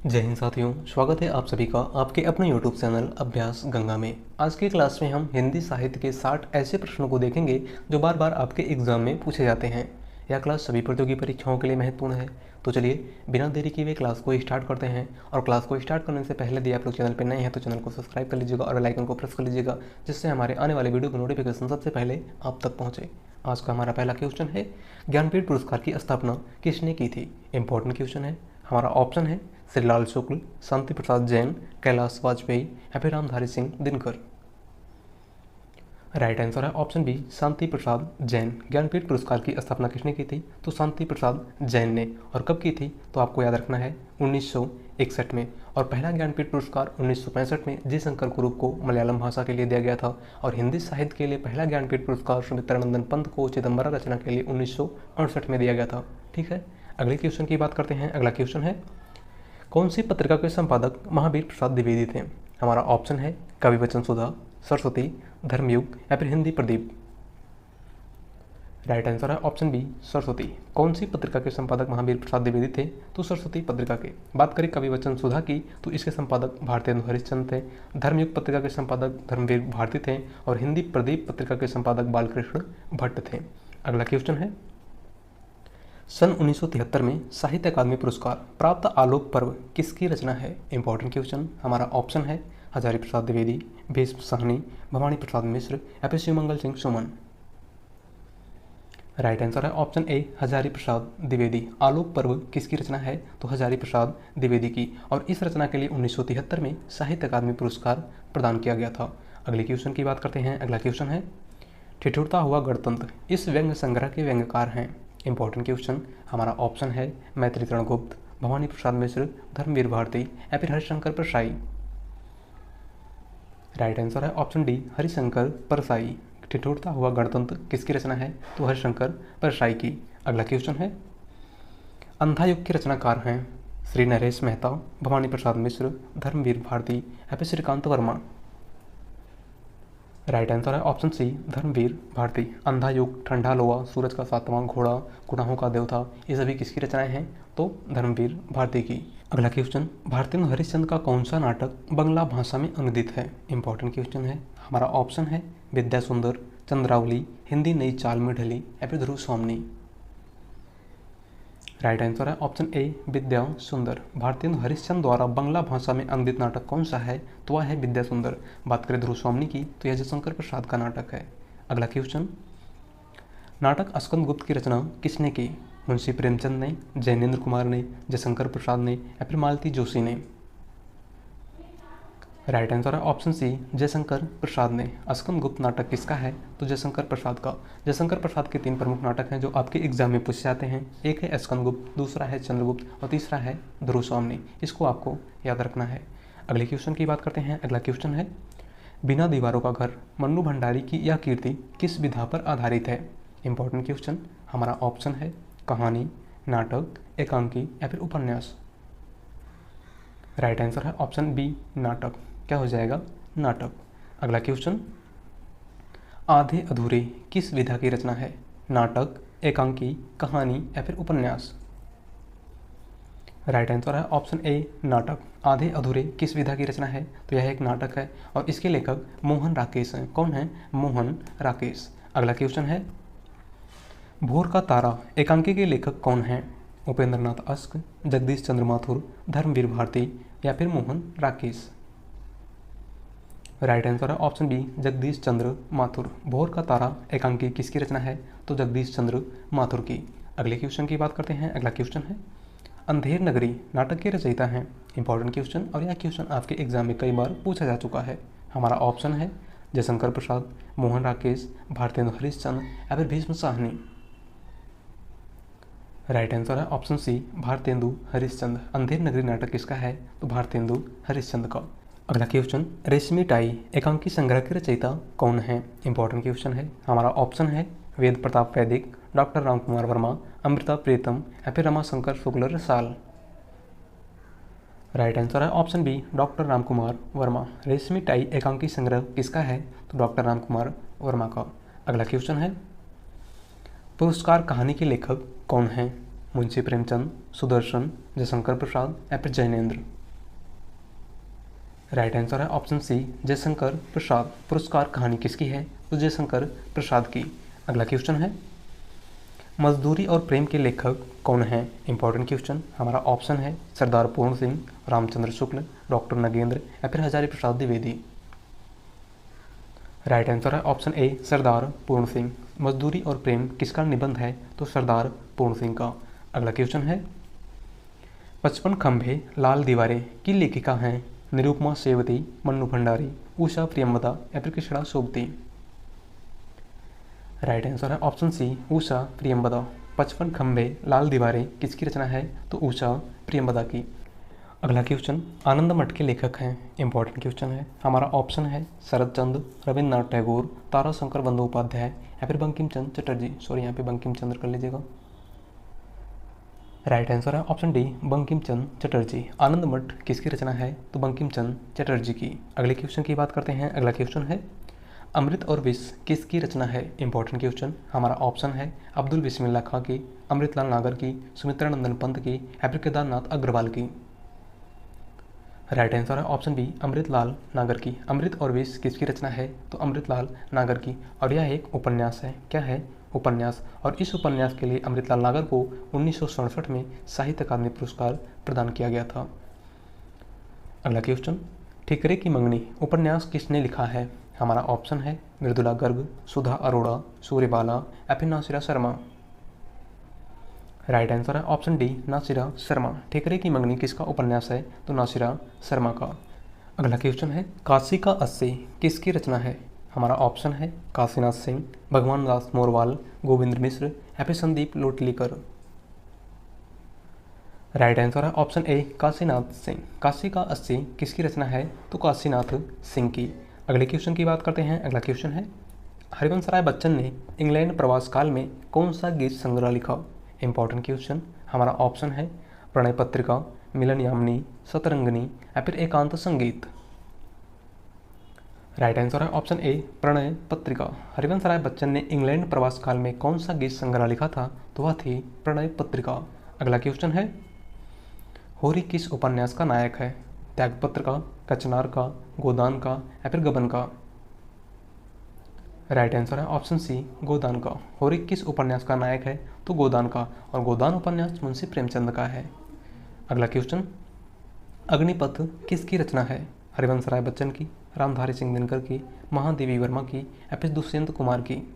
जय हिंद साथियों, स्वागत है आप सभी का आपके अपने YouTube चैनल अभ्यास गंगा में। आज की क्लास में हम हिंदी साहित्य के 60 ऐसे प्रश्नों को देखेंगे जो बार बार आपके एग्जाम में पूछे जाते हैं। यह क्लास सभी प्रतियोगी परीक्षाओं के लिए महत्वपूर्ण है। तो चलिए बिना देरी किए हुए क्लास को स्टार्ट करते हैं। और क्लास को स्टार्ट करने से पहले यदि आप लोग चैनल पर नए हैं तो चैनल को सब्सक्राइब कर लीजिएगा और बेल आइकन को प्रेस कर लीजिएगा, जिससे हमारे आने वाले वीडियो की नोटिफिकेशन सबसे पहले आप तक पहुँचे। आज का हमारा पहला क्वेश्चन है, ज्ञानपीठ पुरस्कार की स्थापना किसने की थी? इंपॉर्टेंट क्वेश्चन है। हमारा ऑप्शन है श्रीलाल शुक्ल, शांति प्रसाद जैन, कैलाश वाजपेयी या फिर रामधारी सिंह दिनकर। राइट आंसर है ऑप्शन बी, शांति प्रसाद जैन। ज्ञानपीठ पुरस्कार की स्थापना किसने की थी? तो शांति प्रसाद जैन ने। और कब की थी? तो आपको याद रखना है 1961 में। और पहला ज्ञानपीठ पुरस्कार 1965 में जयशंकर ग्रुप को मलयालम भाषा के लिए दिया गया था। और हिंदी साहित्य के लिए पहला ज्ञानपीठ पुरस्कार सुमित्रानंदन पंत को चिदम्बरा रचना के लिए 1968 में दिया गया था। ठीक है, अगले क्वेश्चन की बात करते हैं। अगला क्वेश्चन है, कौन सी पत्रिका के संपादक महावीर प्रसाद द्विवेदी थे? हमारा ऑप्शन है कवि वचन सुधा, सरस्वती, धर्मयुग या फिर हिंदी प्रदीप। राइट आंसर है ऑप्शन बी, सरस्वती। कौन सी पत्रिका के संपादक महावीर प्रसाद द्विवेदी थे? तो सरस्वती पत्रिका के। बात करें कवि वचन सुधा की तो इसके संपादक भारतेंदु हरिश्चंद्र थे। धर्मयुग पत्रिका के संपादक धर्मवीर भारती थे। और हिंदी प्रदीप पत्रिका के संपादक बालकृष्ण भट्ट थे। अगला क्वेश्चन है, सन 1973 में साहित्य अकादमी पुरस्कार प्राप्त आलोक पर्व किसकी रचना है? Important question. हमारा ऑप्शन है हजारी प्रसाद द्विवेदी, भीष्म साहनी, भवानी प्रसाद मिश्र या फिर शिवमंगल सिंह सुमन। राइट आंसर है ऑप्शन ए, हजारी प्रसाद द्विवेदी। आलोक पर्व किसकी रचना है? तो हजारी प्रसाद द्विवेदी की। और इस रचना के लिए 1973 में साहित्य अकादमी पुरस्कार प्रदान किया गया था। अगले क्वेश्चन की बात करते हैं। अगला क्वेश्चन है, ठिठुरता हुआ गणतंत्र इस व्यंग्य संग्रह के व्यंग्यकार हैं? Important question. हमारा ऑप्शन है मैत्री तृणगुप्त, भवानी प्रसाद मिश्र, धर्मवीर भारती या फिर हरिशंकर परसाई। राइट आंसर है ऑप्शन डी, हरिशंकर परसाई। ठिठुरता हुआ गणतंत्र किसकी रचना है? तो हरिशंकर परसाई की। अगला क्वेश्चन है, अंधा युग के रचनाकार हैं? श्री नरेश मेहता, भवानी प्रसाद मिश्र, धर्मवीर भारती या फिर श्रीकांत वर्मा। राइट आंसर है ऑप्शन सी, धर्मवीर भारती। अंधा युग, ठंडा लोआ, सूरज का सातवां घोड़ा, गुनाहों का देवता, ये सभी किसकी रचनाएं हैं? तो धर्मवीर भारती की। अगला क्वेश्चन, भारतेंदु हरिश्चंद्र का कौन सा नाटक बंगला भाषा में अनुदित है? इंपॉर्टेंट क्वेश्चन है। हमारा ऑप्शन है विद्या सुंदर, चंद्रावली, हिंदी नई चाल में ढली या फिर ध्रुव स्वामिनी। राइट आंसर है ऑप्शन ए, विद्या सुंदर। भारतेंदु हरिश्चंद्र द्वारा बंगला भाषा में अनुदित नाटक कौन सा है? तो वह है विद्या सुंदर। बात करें ध्रुव स्वामिनी की तो यह जयशंकर प्रसाद का नाटक है। अगला क्वेश्चन, नाटक स्कंदगुप्त की रचना किसने की? मुंशी प्रेमचंद ने, जैनेन्द्र कुमार ने, जयशंकर प्रसाद ने या फिर मालती जोशी ने। राइट आंसर है ऑप्शन सी, जयशंकर प्रसाद ने। स्कंदगुप्त नाटक किसका है? तो जयशंकर प्रसाद का। जयशंकर प्रसाद के 3 प्रमुख नाटक हैं जो आपके एग्जाम में पूछे जाते हैं। एक है स्कंदगुप्त, दूसरा है चंद्रगुप्त और तीसरा है ध्रुव स्वामिनी। इसको आपको याद रखना है। अगले क्वेश्चन की बात करते हैं। अगला क्वेश्चन है, बिना दीवारों का घर मन्नू भंडारी की यह कीर्ति किस विधा पर आधारित है? Important question. हमारा ऑप्शन है कहानी, नाटक, एकांकी या फिर उपन्यास। राइट आंसर है ऑप्शन बी, नाटक। क्या हो जाएगा? नाटक। अगला क्वेश्चन, आधे अधूरे किस विधा की रचना है? नाटक, एकांकी, कहानी या फिर उपन्यास। राइट आंसर है ऑप्शन ए, नाटक। आधे अधूरे किस विधा की रचना है? तो यह एक नाटक है और इसके लेखक मोहन राकेश हैं। कौन है? मोहन राकेश। अगला क्वेश्चन है, भोर का तारा एकांकी के लेखक कौन हैं? उपेंद्र नाथ अश्क, जगदीश चंद्र माथुर, धर्मवीर भारती या फिर मोहन राकेश। राइट आंसर है ऑप्शन बी, जगदीश चंद्र माथुर। भोर का तारा एकांकी किसकी रचना है? तो जगदीश चंद्र माथुर की। अगले क्वेश्चन की बात करते हैं। अगला क्वेश्चन है, अंधेर नगरी नाटक के रचयिता हैं? इंपॉर्टेंट क्वेश्चन और यह क्वेश्चन आपके एग्जाम में कई बार पूछा जा चुका है। हमारा ऑप्शन है जयशंकर प्रसाद, मोहन राकेश, भारतेंदु हरिश्चंद्र या फिर भीष्म साहनी। राइट आंसर है ऑप्शन सी, भारतेंदु हरिश्चंद्र। अंधेर नगरी नाटक किसका है? तो भारतेंदु हरिश्चंद्र का। अगला क्वेश्चन, रेशमी टाई एकांकी संग्रह के रचयिता कौन है? इंपॉर्टेंट क्वेश्चन है। हमारा ऑप्शन है वेद प्रताप वैदिक, डॉक्टर रामकुमार वर्मा, अमृता प्रीतम या फिर रमाशंकर शुक्ल रसाल। राइट आंसर है option B, doctor Ramkumar Verma. Reshmi tie एकांकी संग्रह किसका है? तो डॉक्टर रामकुमार वर्मा का। अगला क्वेश्चन है, पुरस्कार कहानी के लेखक कौन हैं? मुंशी प्रेमचंद, सुदर्शन, जयशंकर प्रसाद या फिर जैनेन्द्र। राइट आंसर है ऑप्शन सी, जयशंकर प्रसाद। पुरस्कार कहानी किसकी है? तो जयशंकर प्रसाद की। अगला क्वेश्चन है, मजदूरी और प्रेम के लेखक कौन हैं? Important question. हमारा ऑप्शन है सरदार पूर्ण सिंह, रामचंद्र शुक्ल, डॉक्टर नगेंद्र या फिर हजारी प्रसाद द्विवेदी। राइट आंसर है ऑप्शन ए, सरदार पूर्ण सिंह। मजदूरी और प्रेम किसका निबंध है? तो सरदार पूर्ण सिंह का। अगला क्वेश्चन है, 55 खंभे लाल दीवारें की लेखिका हैं? निरुपमा सेवती, मन्नू भंडारी, उषा प्रियंवदा या फिर कृष्णा सोबती। राइट आंसर है ऑप्शन सी, उषा प्रियंवदा। 55 खंभे लाल दीवारें किसकी रचना है? तो उषा प्रियंवदा की। अगला क्वेश्चन, आनंद मठ के लेखक हैं? इंपॉर्टेंट क्वेश्चन है। हमारा ऑप्शन है शरद चंद्र, रविन्द्रनाथ टैगोर, ताराशंकर बंदोपाध्याय या फिर बंकिम चंद्र चटर्जी। सॉरी, यहाँ पे बंकिम चंद्र कर लीजिएगा। राइट आंसर है ऑप्शन डी, बंकिम चंद्र चटर्जी। आनंद मठ किसकी रचना है? तो बंकिम चंद्र चटर्जी की। अगले क्वेश्चन की बात करते हैं। अगला क्वेश्चन है, अमृत और विष किसकी रचना है? Important question. हमारा ऑप्शन है अब्दुल बिस्मिल्लाह खां की, अमृतलाल नागर की, सुमित्रा नंदन पंत की या फिर केदारनाथ अग्रवाल की। राइट आंसर है ऑप्शन बी, अमृतलाल नागर की। अमृत और विष किसकी रचना है? तो अमृतलाल नागर की। और यह एक उपन्यास है। क्या है? उपन्यास। और इस उपन्यास के लिए अमृतलाल नागर को 1967 में साहित्य अकादमी पुरस्कार प्रदान किया गया था। अगला क्वेश्चन, ठिकरे की मंगनी उपन्यास किसने लिखा है? हमारा ऑप्शन है मृदुला गर्ग, सुधा अरोड़ा, सूर्यबाला या फिर नासिरा शर्मा। राइट आंसर है ऑप्शन डी, नासिरा शर्मा। ठिकरे की मंगनी किसका उपन्यास है? तो नासिरा शर्मा का। अगला क्वेश्चन है, काशी का अस्सी किसकी रचना है? हमारा ऑप्शन है काशीनाथ सिंह, भगवान दास मोरवाल, गोविंद मिश्र या फिर संदीप लोटलीकर। राइट आंसर है ऑप्शन ए, काशीनाथ सिंह। काशी का अस्सी किसकी रचना है? तो काशीनाथ सिंह की। अगले क्वेश्चन की बात करते हैं। अगला क्वेश्चन है, हरिवंश राय बच्चन ने इंग्लैंड प्रवास काल में कौन सा गीत संग्रह लिखा? Important question. हमारा ऑप्शन है प्रणय पत्रिका, मिलन यामिनी, सतरंगिनी या फिर एकांत संगीत। राइट आंसर है ऑप्शन ए, प्रणय पत्रिका। हरिवंश राय बच्चन ने इंग्लैंड प्रवास काल में कौन सा गीत संग्रह लिखा था? तो वह थी प्रणय पत्रिका। अगला क्वेश्चन है, होरी किस उपन्यास का नायक है? त्यागपत्र का, कचनार का, गोदान का या फिर गबन का। राइट आंसर है ऑप्शन सी, गोदान का। होरी किस उपन्यास का नायक है? तो गोदान का। और गोदान उपन्यास मुंशी प्रेमचंद का है। अगला क्वेश्चन, अग्निपथ किसकी रचना है? हरिवंश राय बच्चन की, रामधारी सिंह दिनकर की, महादेवी वर्मा की या फिर दुष्यंत कुमार की।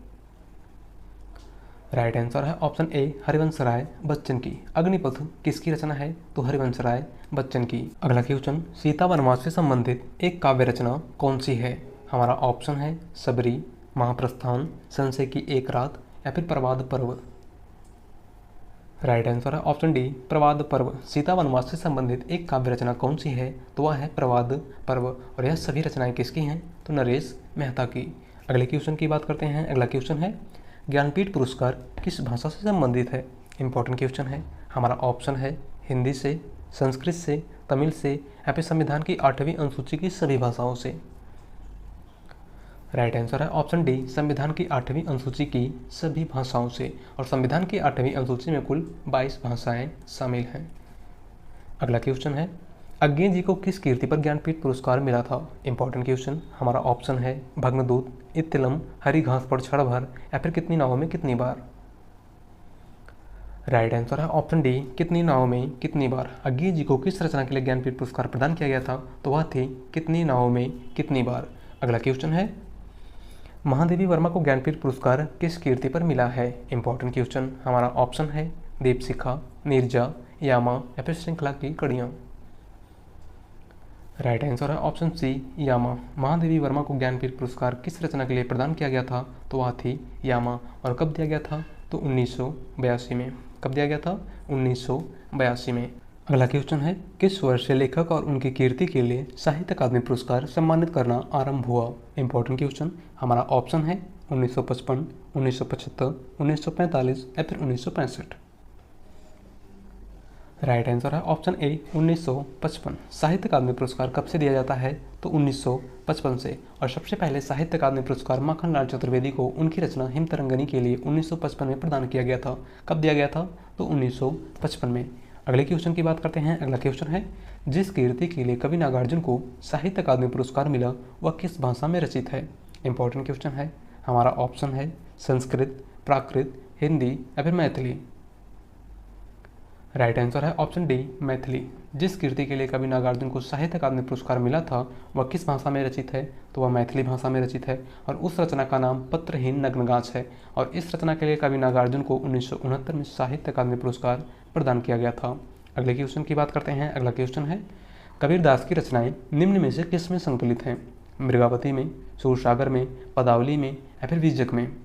राइट आंसर है ऑप्शन ए, हरिवंश राय बच्चन की। अग्निपथ किसकी रचना है? तो हरिवंश राय बच्चन की। अगला क्वेश्चन, सीता वनवास से संबंधित एक काव्य रचना कौन सी है? हमारा ऑप्शन है सबरी, महाप्रस्थान, संशय की एक रात या फिर प्रवाद पर्व। राइट आंसर है ऑप्शन डी, प्रवाद पर्व। सीता वनवास से संबंधित एक काव्य रचना कौन सी है? तो वह है प्रवाद पर्व। और यह सभी रचनाएं किसकी हैं? तो नरेश मेहता की। अगले क्वेश्चन की बात करते हैं। अगला क्वेश्चन है, ज्ञानपीठ पुरस्कार किस भाषा से संबंधित है? इंपॉर्टेंट क्वेश्चन है। हमारा ऑप्शन है हिंदी से, संस्कृत से, तमिल से या फिर संविधान की 8वीं अनुसूची की सभी भाषाओं से। राइट आंसर है ऑप्शन डी, संविधान की 8वीं अनुसूची की सभी भाषाओं से। और संविधान की 8वीं अनुसूची में कुल 22 भाषाएं शामिल हैं। अगला क्वेश्चन है, अज्ञे जी को किस कीर्ति पर ज्ञानपीठ पुरस्कार मिला था? Important question. हमारा ऑप्शन है भग्नदूत, इत्तिलम, हरी घास पर क्षण भर या फिर कितनी नावों में कितनी बार। राइट आंसर है ऑप्शन डी, कितनी नावों में कितनी बार। अज्ञे जी को किस रचना के लिए ज्ञानपीठ पुरस्कार प्रदान किया गया था? तो वह थी कितनी नावों में कितनी बार। अगला क्वेश्चन है, महादेवी वर्मा को ज्ञानपीठ पुरस्कार किस कीर्ति पर मिला है? Important question. हमारा ऑप्शन है दीपशिखा, नीरजा, यामा या फिर श्रृंखला की कड़ियाँ। राइट आंसर है ऑप्शन सी, यामा। महादेवी वर्मा को ज्ञानपीठ पुरस्कार किस रचना के लिए प्रदान किया गया था? तो वह थी यामा। और कब दिया गया था? तो 1982 में। कब दिया गया था? 1982 में। अगला क्वेश्चन है, किस वर्ष से लेखक और उनकी कीर्ति के लिए साहित्य अकादमी पुरस्कार सम्मानित करना आरंभ हुआ? Important question. हमारा ऑप्शन है 1955, 1975, 1945 या फिर 1965। राइट आंसर है ऑप्शन ए, 1955। साहित्य अकादमी पुरस्कार कब से दिया जाता है? तो 1955 से। और सबसे पहले साहित्य अकादमी पुरस्कार माखनलाल चतुर्वेदी को उनकी रचना हिमतरंगिनी के लिए 1955 में प्रदान किया गया था। कब दिया गया था? तो 1955 में। अगले क्वेश्चन की बात करते हैं। अगला क्वेश्चन है, जिस कीर्ति के लिए कवि नागार्जुन को साहित्य अकादमी पुरस्कार मिला वह किस भाषा में रचित है? इंपॉर्टेंट क्वेश्चन है। हमारा ऑप्शन है संस्कृत, प्राकृत, हिंदी या फिर मैथिली। राइट आंसर है ऑप्शन डी, मैथिली। जिस कीर्ति के लिए कवि नागार्जुन को साहित्य अकादमी पुरस्कार मिला था वह किस भाषा में रचित है? तो वह मैथिली भाषा में रचित है और उस रचना का नाम पत्रहीन नग्नगाछ है। और इस रचना के लिए कवि नागार्जुन को 1969 में साहित्य अकादमी पुरस्कार प्रदान किया गया था। अगले क्वेश्चन की बात करते हैं। अगला क्वेश्चन है, कबीरदास की रचनाएं निम्न में से किस में संकलित हैं? मृगावती में, सूरसागर में, पदावली में या फिर बीजक में?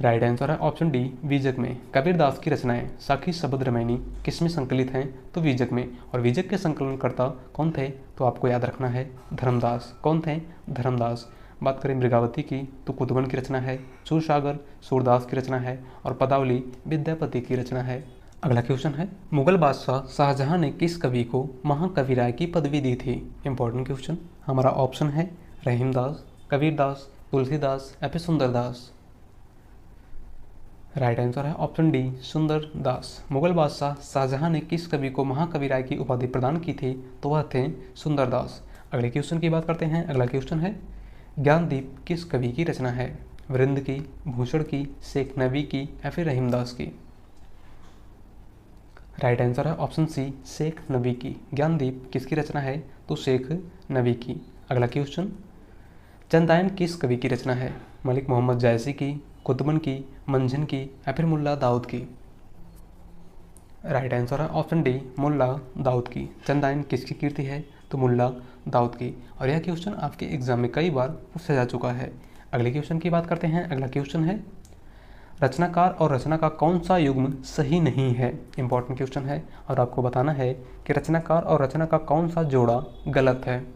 राइट आंसर है ऑप्शन डी, बीजक में। कबीरदास की रचनाएं साखी शबद रामायणी किस में संकलित हैं? तो बीजक में। और बीजक के संकलनकर्ता कौन थे? तो आपको याद रखना है धर्मदास। कौन थे? धर्मदास। बात करें मृगावती की तो कुतुबन की रचना है, सूरसागर सूरदास की रचना है और पदावली विद्यापति की रचना है। अगला क्वेश्चन है, मुगल बादशाह शाहजहां ने किस कवि को महाकवि राय की पदवी दी थी? Important question. हमारा ऑप्शन है रहीमदास, कबीरदास, तुलसीदास या फिर सुंदरदास। राइट आंसर है ऑप्शन डी, सुंदरदास। मुगल बादशाह शाहजहां ने किस कवि को महाकवि राय की उपाधि प्रदान की थी? तो वह थे सुंदरदास। अगले क्वेश्चन की बात करते हैं। अगला क्वेश्चन है, ज्ञानदीप किस कवि की रचना है? वृंद की, भूषण की, शेख नबी की या फिर रहीमदास की? राइट आंसर है ऑप्शन सी, शेख नबी की। ज्ञानदीप किसकी रचना है? तो शेख नबी की। अगला क्वेश्चन, चंदायन किस कवि की रचना है? मलिक मोहम्मद जायसी की, कुतुबन की, मंझन की या फिर मुल्ला दाऊद की? राइट आंसर है ऑप्शन डी, मुल्ला दाऊद की। चंदायन किसकी कीर्ति है? तो मुल्ला दाऊद की। और यह क्वेश्चन आपके एग्जाम में कई बार पूछा जा चुका है। अगले क्वेश्चन की बात करते हैं। अगला क्वेश्चन है, रचनाकार और रचना का कौन सा युग्म सही नहीं है? इंपॉर्टेंट क्वेश्चन है और आपको बताना है कि रचनाकार और रचना का कौन सा जोड़ा गलत है।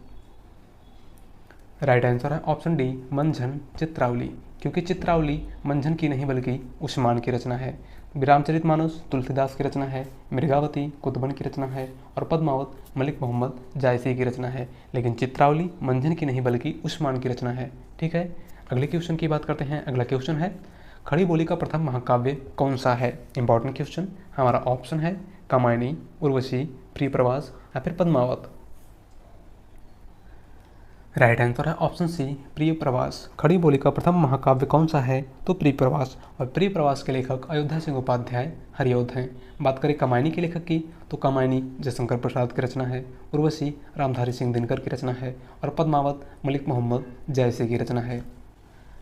राइट आंसर है ऑप्शन डी, मंझन चित्रावली। क्योंकि चित्रावली मंझन की नहीं बल्कि उस्मान की रचना है। विरामचरितमानस तुलसीदास की रचना है, मृगावती कुतुबन की रचना है और पद्मावत मलिक मोहम्मद जायसी की रचना है। लेकिन चित्रावली मंझन की नहीं बल्कि उस्मान की रचना है। ठीक है, अगले क्वेश्चन की बात करते हैं। अगला क्वेश्चन है, खड़ी बोली का प्रथम महाकाव्य कौन सा है? Important question. हमारा ऑप्शन है कामायनी, उर्वशी, प्रियप्रवास या फिर पद्मावत। राइट आंसर है ऑप्शन सी, प्रियप्रवास। खड़ी बोली का प्रथम महाकाव्य कौन सा है? तो प्रियप्रवास। और प्रियप्रवास के लेखक अयोध्या सिंह उपाध्याय हरिऔध हैं। बात करें कामायनी के लेखक की तो कामायनी जयशंकर प्रसाद की रचना है, उर्वशी रामधारी सिंह दिनकर की रचना है और पद्मावत मलिक मोहम्मद जायसी की रचना है।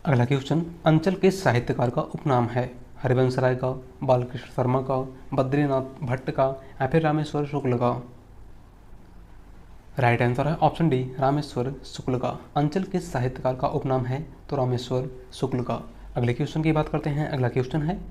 अगला क्वेश्चन, अंचल किस साहित्यकार का उपनाम है? हरिवंश राय का, बालकृष्ण शर्मा का, बद्रीनाथ भट्ट का या फिर रामेश्वर शुक्ल का? राइट आंसर है ऑप्शन डी, रामेश्वर शुक्ल का। अंचल किस साहित्यकार का उपनाम है? तो रामेश्वर शुक्ल का। अगले क्वेश्चन की बात करते हैं। अगला क्वेश्चन है,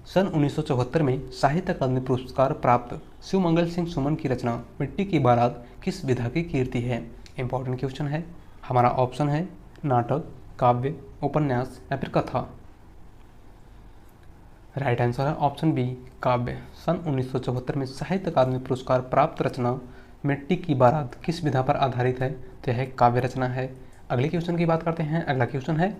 सन 1974 में साहित्य अकादमी पुरस्कार प्राप्त शिवमंगल सिंह सुमन की रचना मिट्टी की बारात किस विधा की कीर्ति है? इंपॉर्टेंट क्वेश्चन है। हमारा ऑप्शन है नाटक, काव्य, उपन्यास या फिर कथा। राइट आंसर है ऑप्शन बी, काव्य। सन 1974 में साहित्य अकादमी पुरस्कार प्राप्त रचना मिट्टी की बारात किस विधा पर आधारित है? तो यह काव्य रचना है। अगले क्वेश्चन की बात करते हैं। अगला क्वेश्चन है,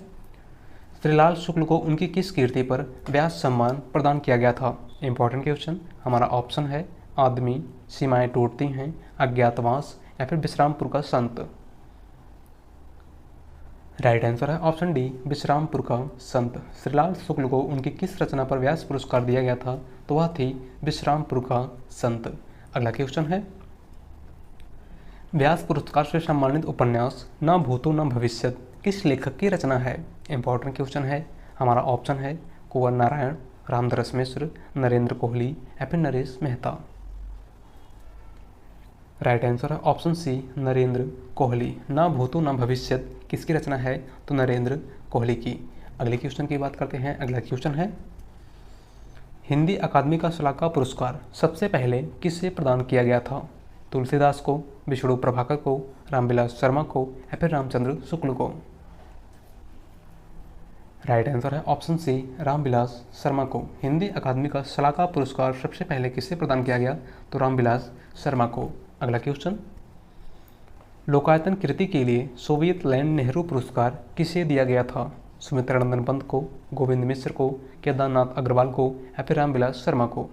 श्रीलाल शुक्ल को उनकी किस कीर्ति पर व्यास सम्मान प्रदान किया गया था? Important question. हमारा ऑप्शन है आदमी, सीमाएं टूटती हैं, अज्ञातवास या फिर विश्रामपुर का संत। राइट आंसर है ऑप्शन डी, विश्रामपुर का संत। श्रीलाल शुक्ल को उनकी किस रचना पर व्यास पुरस्कार दिया गया था? तो वह थी विश्रामपुर का संत। अगला क्वेश्चन है, व्यास पुरस्कार से सम्मानित उपन्यास न भूतो न भविष्यत किस लेखक की रचना है? इंपॉर्टेंट क्वेश्चन है। हमारा ऑप्शन है कुंवर नारायण, रामधरस मिश्र, नरेंद्र कोहली या फिर नरेश मेहता। राइट आंसर है ऑप्शन सी, नरेंद्र कोहली। न भूतो न भविष्यत किसकी रचना है? तो नरेंद्र कोहली की। अगले क्वेश्चन की बात करते हैं। अगला क्वेश्चन है, हिंदी अकादमी का सलाहकार पुरस्कार सबसे पहले किससे प्रदान किया गया था? तुलसीदास को, विष्णु प्रभाकर को, रामविलास शर्मा को या फिर रामचंद्र शुक्ल को? राइट आंसर है ऑप्शन सी, रामविलास शर्मा को। हिंदी अकादमी का सलाहकार पुरस्कार सबसे पहले किससे प्रदान किया गया? तो रामविलास शर्मा को। अगला क्वेश्चन, लोकायतन कृति के लिए सोवियत लैंड नेहरू पुरस्कार किसे दिया गया था? सुमित्रा नंदन पंत को, गोविंद मिश्र को, केदारनाथ अग्रवाल को या फिर रामविलास शर्मा को।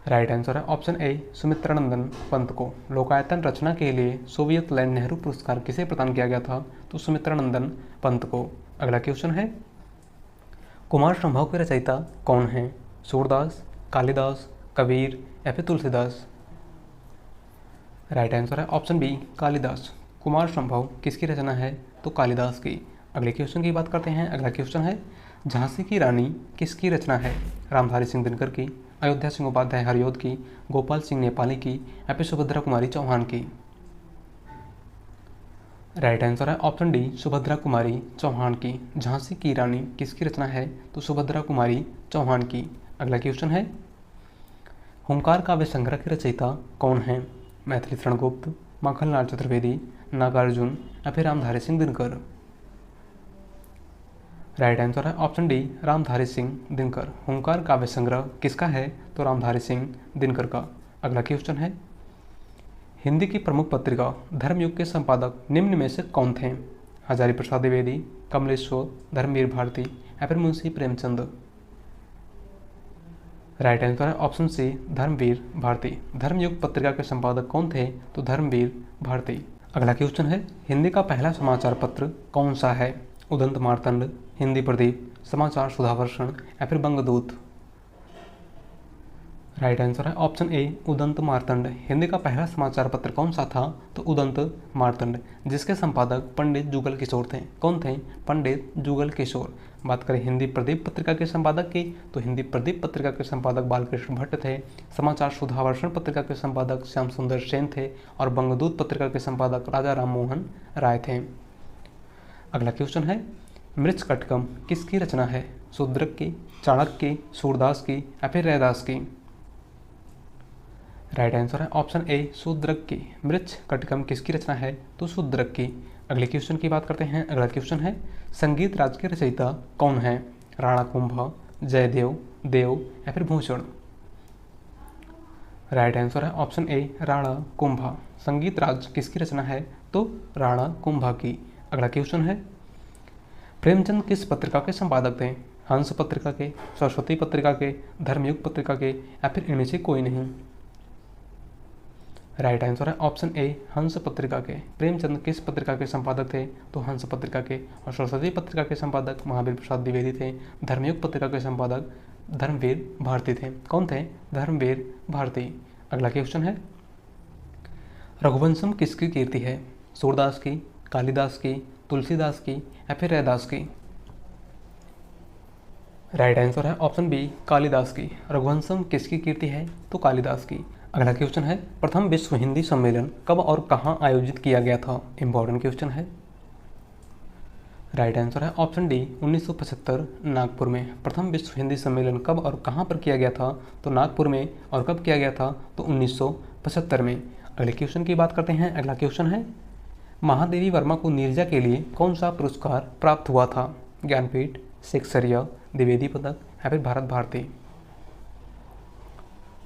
राइट आंसर है ऑप्शन ए सुमित्रा नंदन पंत को। लोकायतन रचना के लिए सोवियत लैंड नेहरू पुरस्कार किसे प्रदान किया गया था? तो सुमित्रा नंदन पंत को। अगला क्वेश्चन है, कुमार संभव के रचयिता कौन हैं? सूरदास, कालिदास, कबीर या फिर तुलसीदास? राइट आंसर है ऑप्शन बी कालिदास। कुमार संभव किसकी रचना है? तो कालिदास की। अगले क्वेश्चन की बात करते हैं। अगला क्वेश्चन है, झांसी की रानी किसकी रचना है? रामधारी सिंह दिनकर की, अयोध्या सिंह उपाध्याय हरिऔध की, गोपाल सिंह नेपाली की या फिर सुभद्रा कुमारी चौहान की? राइट आंसर है ऑप्शन डी सुभद्रा कुमारी चौहान की। झांसी की रानी किसकी रचना है? तो सुभद्रा कुमारी चौहान की। अगला क्वेश्चन है, हुंकार काव्य संग्रह के रचयिता कौन है? मैथिली शरण गुप्त, माखनलाल चतुर्वेदी, नागार्जुन या फिर रामधारी सिंह दिनकर? राइट आंसर है ऑप्शन डी रामधारी सिंह दिनकर। हुंकार काव्य संग्रह किसका है? तो रामधारी सिंह दिनकर का। अगला क्वेश्चन है, हिंदी की प्रमुख पत्रिका धर्मयुग के संपादक निम्न में से कौन थे? हजारी प्रसाद द्विवेदी, कमलेश्वर, धर्मवीर भारती या फिर मुंशी प्रेमचंद? राइट आंसर है ऑप्शन सी धर्मवीर भारती। धर्मयुग पत्रिका के संपादक कौन थे? तो धर्मवीर भारती। अगला क्वेश्चन है, हिंदी का पहला समाचार पत्र कौन सा है? उदंत मार्तंड, हिंदी प्रदीप, समाचार सुधावर्षण या फिर बंगदूत? राइट आंसर है ऑप्शन ए उदंत मार्तंड। हिंदी का पहला समाचार पत्र कौन सा था? तो उदंत मार्तंड, जिसके संपादक पंडित जुगल किशोर थे। कौन थे? पंडित जुगल किशोर। बात करें हिंदी प्रदीप पत्रिका के संपादक की, तो हिंदी प्रदीप पत्रिका के संपादक बालकृष्ण भट्ट थे। समाचार सुधावर्षण पत्रिका के संपादक श्याम सुंदर सेन थे और बंगदूत पत्रिका के संपादक राजा राम मोहन राय थे। अगला क्वेश्चन है, मृच्छकटिकम किसकी रचना है? शूद्रक की, चाणक्य की, सूरदास की या फिर रैदास की? राइट आंसर है ऑप्शन ए शूद्रक की। मृच्छकटिकम किसकी रचना है? तो शूद्रक की। अगले क्वेश्चन की बात करते हैं। अगला क्वेश्चन है, संगीत राज के रचयिता कौन है? राणा कुंभ, जयदेव, देव या फिर भूषण? राइट आंसर है ऑप्शन ए राणा कुंभा। संगीत राज किसकी रचना है? तो राणा कुंभा की। अगला क्वेश्चन है, प्रेमचंद किस पत्रिका के संपादक थे? हंस पत्रिका के, सरस्वती पत्रिका के, धर्मयुग पत्रिका के या फिर इनमें से कोई नहीं? राइट आंसर है ऑप्शन ए हंस पत्रिका के। प्रेमचंद किस पत्रिका के संपादक थे? तो हंस पत्रिका के। और सरस्वती पत्रिका के संपादक महावीर प्रसाद द्विवेदी थे। धर्मयुग पत्रिका के संपादक धर्मवीर भारती थे। कौन थे? धर्मवीर भारती। अगला क्वेश्चन है, रघुवंशम किसकी कीर्ति है? सूरदास की, कालिदास की, तुलसीदास की या फिर रैदास की? राइट आंसर है ऑप्शन बी कालिदास की। रघुवंशम किसकी कीर्ति है? तो कालिदास की। अगला क्वेश्चन है, प्रथम विश्व हिंदी सम्मेलन कब और कहाँ आयोजित किया गया था? इंपॉर्टेंट क्वेश्चन है। राइट आंसर है ऑप्शन डी 1975 नागपुर में। प्रथम विश्व हिंदी सम्मेलन कब और कहाँ पर किया गया था? तो नागपुर में। और कब किया गया था? तो 1975 में। अगले क्वेश्चन की बात करते हैं। अगला क्वेश्चन है, महादेवी वर्मा को नीरजा के लिए कौन सा पुरस्कार प्राप्त हुआ था? ज्ञानपीठ, शेक्सपियर, द्विवेदी पदक या फिर भारत भारती?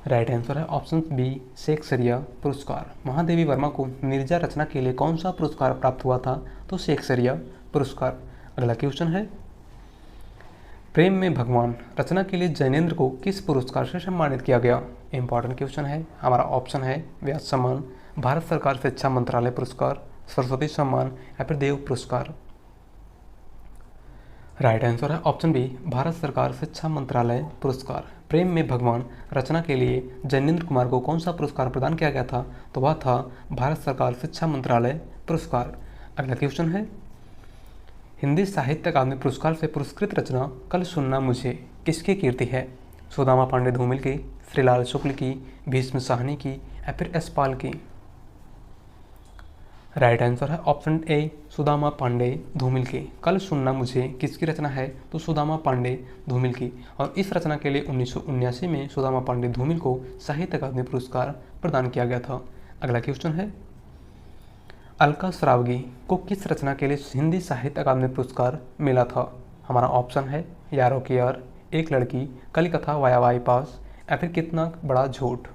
राइट आंसर है ऑप्शन बी शेक्सपियर पुरस्कार। महादेवी वर्मा को नीरजा रचना के लिए कौन सा पुरस्कार प्राप्त हुआ था? तो शेक्सपियर पुरस्कार। अगला क्वेश्चन है, प्रेम में भगवान रचना के लिए जैनेन्द्र को किस पुरस्कार से सम्मानित किया गया? इंपॉर्टेंट क्वेश्चन है। हमारा ऑप्शन है व्यास सम्मान, भारत सरकार शिक्षा मंत्रालय पुरस्कार, सरस्वती सम्मान या फिर देव पुरस्कार? राइट आंसर है ऑप्शन बी भारत सरकार शिक्षा मंत्रालय पुरस्कार। प्रेम में भगवान रचना के लिए जैनेन्द्र कुमार को कौन सा पुरस्कार प्रदान किया गया था? तो वह था भारत सरकार शिक्षा मंत्रालय पुरस्कार। अगला क्वेश्चन है, हिंदी साहित्य अकादमी पुरस्कार से पुरस्कृत रचना कल सुनना मुझे किसकी कीर्ति है? सुदामा पांडे धूमिल की, श्रीलाल शुक्ल की, भीष्म साहनी की या फिर यशपाल की? राइट आंसर है ऑप्शन ए सुदामा पांडे धूमिल की। कल सुनना मुझे किसकी रचना है? तो सुदामा पांडे धूमिल की। और इस रचना के लिए 1979 में सुदामा पांडे धूमिल को साहित्य अकादमी पुरस्कार प्रदान किया गया था। अगला क्वेश्चन है, अलका श्रावगी को किस रचना के लिए हिंदी साहित्य अकादमी पुरस्कार मिला था? हमारा ऑप्शन है यारों की यार, एक लड़की, कलिकथा वाया वाई पास या फिर कितना बड़ा झूठ?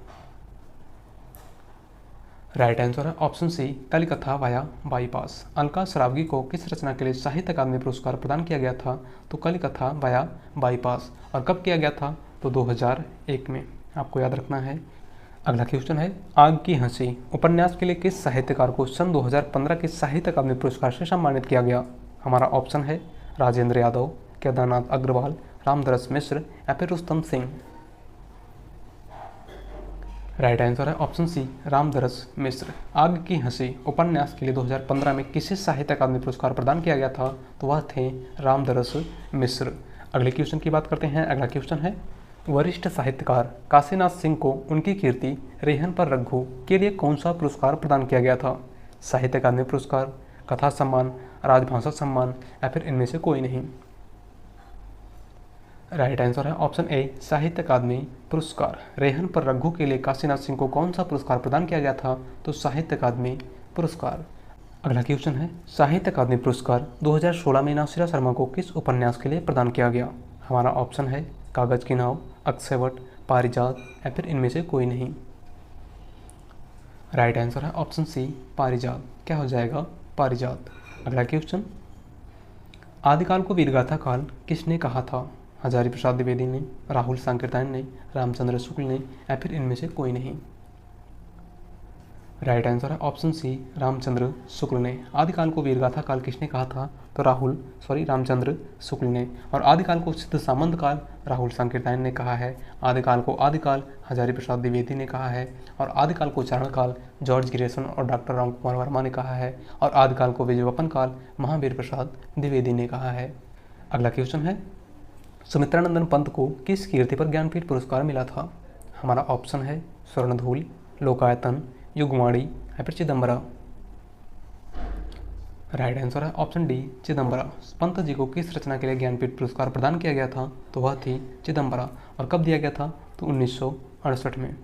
राइट आंसर है option C, Kalikatha via bypass. Alka Saraogi को किस रचना के लिए साहित्य अकादमी पुरस्कार प्रदान किया गया था? तो कलिकथा वाया बाईपास। और कब किया गया था? तो 2001 में, आपको याद रखना है। अगला क्वेश्चन है, आग की हंसी उपन्यास के लिए किस साहित्यकार को सन 2015 के साहित्य अकादमी पुरस्कार से सम्मानित किया गया? हमारा ऑप्शन है राजेंद्र यादव, केदारनाथ अग्रवाल, रामदरस मिश्र या फिर रुस्तम सिंह। राइट आंसर है ऑप्शन सी, रामदरस मिश्र। आग की हंसी उपन्यास के लिए 2015 में किसे साहित्य अकादमी पुरस्कार प्रदान किया गया था? तो वह थे रामदरस मिश्र। अगले क्वेश्चन की बात करते हैं। अगला क्वेश्चन है, वरिष्ठ साहित्यकार काशीनाथ सिंह को उनकी कीर्ति रेहन पर रघु के लिए कौन सा पुरस्कार प्रदान किया गया था? साहित्य अकादमी पुरस्कार, कथा सम्मान, राजभाषा सम्मान या फिर इनमें से कोई नहीं। राइट आंसर है ऑप्शन ए, साहित्य अकादमी पुरस्कार। रेहन पर रघु के लिए काशीनाथ सिंह को कौन सा पुरस्कार प्रदान किया गया था? तो साहित्य अकादमी पुरस्कार। अगला क्वेश्चन है, साहित्य अकादमी पुरस्कार 2016 में नासिरा शर्मा को किस उपन्यास के लिए प्रदान किया गया? हमारा ऑप्शन है कागज की नाव, अक्षयवट, पारिजात या फिर इनमें से कोई नहीं। राइट आंसर है ऑप्शन सी, पारिजात। क्या हो जाएगा? पारिजात। अगला क्वेश्चन, आदिकाल को वीरगाथा काल किसने कहा था? हजारी प्रसाद द्विवेदी ने, राहुल सांकृत्यायन ने, रामचंद्र शुक्ल ने या फिर इनमें से कोई नहीं। राइट आंसर है ऑप्शन सी, रामचंद्र शुक्ल ने। आदिकाल को वीरगाथा काल किसने कहा था? तो रामचंद्र शुक्ल ने। और आदिकाल को सिद्ध सामंत काल राहुल सांकृत्यायन ने कहा है। आदिकाल को आदिकाल हजारी प्रसाद द्विवेदी ने कहा है। और आदिकाल को चारण काल जॉर्ज ग्रेसन और डॉक्टर राम कुमार वर्मा ने कहा है। और आदिकाल को विजयवपन काल महावीर प्रसाद द्विवेदी ने कहा है। अगला क्वेश्चन है, सुमित्रानंदन पंत को किस कीर्ति पर ज्ञानपीठ पुरस्कार मिला था? हमारा ऑप्शन है स्वर्णधूल, लोकायतन, युगवाणी या फिर चिदम्बरा। राइट आंसर है ऑप्शन डी, चिदम्बरा। पंत जी को किस रचना के लिए ज्ञानपीठ पुरस्कार प्रदान किया गया था? तो वह थी चिदम्बरा। और कब दिया गया था? तो 1968 में।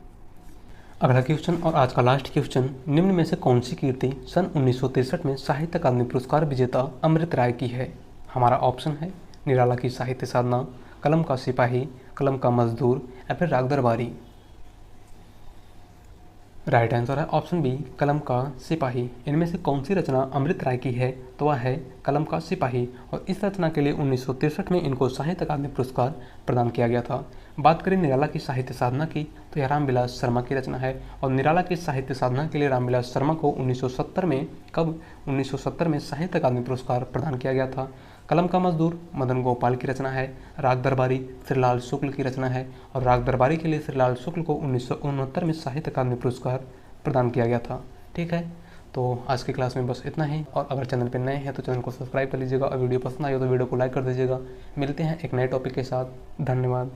अगला क्वेश्चन और आज का लास्ट क्वेश्चन, निम्न में से कौन सी कीर्ति सन 1963 में साहित्य अकादमी पुरस्कार विजेता अमृत राय की है? हमारा ऑप्शन है निराला की साहित्य साधना, कलम का सिपाही, कलम का मजदूर या फिर राग दरबारी। राइट आंसर है ऑप्शन बी, कलम का सिपाही। इनमें से कौन सी रचना अमृत राय की है? तो वह है कलम का सिपाही। और इस रचना के लिए 1963 में इनको साहित्य अकादमी पुरस्कार प्रदान किया गया था। बात करें निराला की साहित्य साधना की, तो यह रामविलास शर्मा की रचना है। और निराला की साहित्य साधना के लिए रामविलास शर्मा को 1970 में, कब? 1970 में साहित्य अकादमी पुरस्कार प्रदान किया गया था। कलम का मजदूर मदन गोपाल की रचना है। राग दरबारी श्रीलाल शुक्ल की रचना है। और राग दरबारी के लिए श्रीलाल शुक्ल को 1969 में साहित्य अकादमी पुरस्कार प्रदान किया गया था। ठीक है, तो आज की क्लास में बस इतना ही। और अगर चैनल पर नए हैं तो चैनल को सब्सक्राइब कर लीजिएगा और वीडियो पसंद आई हो तो वीडियो को लाइक कर दीजिएगा। मिलते हैं एक नए टॉपिक के साथ। धन्यवाद।